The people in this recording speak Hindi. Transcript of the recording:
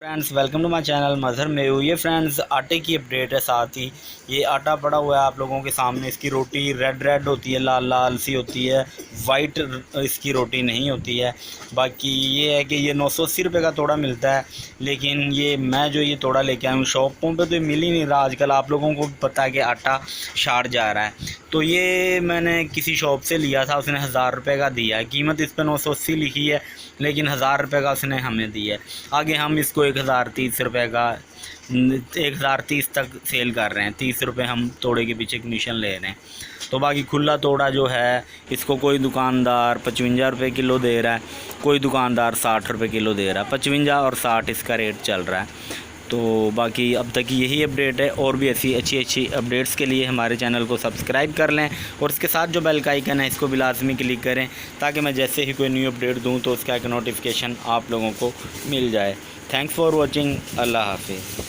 Friends welcome to my channel Mazhar में हूँ। ये फ्रेंड्स आटे की अपडेट है। साथ ही ये आटा पड़ा हुआ है आप लोगों के सामने। इसकी रोटी रेड रेड होती है, लाल लाल सी होती है, वाइट इसकी रोटी नहीं होती है। बाकी ये है कि ये 980 रुपये का तोड़ा मिलता है, लेकिन ये मैं जो ये तोड़ा लेके आया हूँ शॉपों पे तो ये मिल ही नहीं रहा। आजकल आप लोगों को पता है कि आटा शार्ट जा रहा है, तो ये मैंने किसी शॉप से लिया था। उसने 1000 रुपये का दिया है। कीमत इस पर 980 लिखी है, लेकिन 1000 रुपये का उसने हमें दिया है। आगे हम इसको 1030 रुपये का 1030 तक सेल कर रहे हैं। 30 रुपये हम तोड़े के पीछे कमीशन ले रहे हैं। तो बाकी खुला तोड़ा जो है इसको कोई दुकानदार 55 रुपये किलो दे रहा है, कोई दुकानदार 60 रुपये किलो दे रहा है। 55 और 60 इसका रेट चल रहा है। तो बाकी अब तक यही अपडेट है। और भी ऐसी अच्छी अपडेट्स के लिए हमारे चैनल को सब्सक्राइब कर लें और इसके साथ जो बेल का आइकन है इसको भी लाजमी क्लिक करें, ताकि मैं जैसे ही कोई न्यू अपडेट दूं तो उसका एक नोटिफिकेशन आप लोगों को मिल जाए। Thanks for watching. अल्लाह हाफिज़।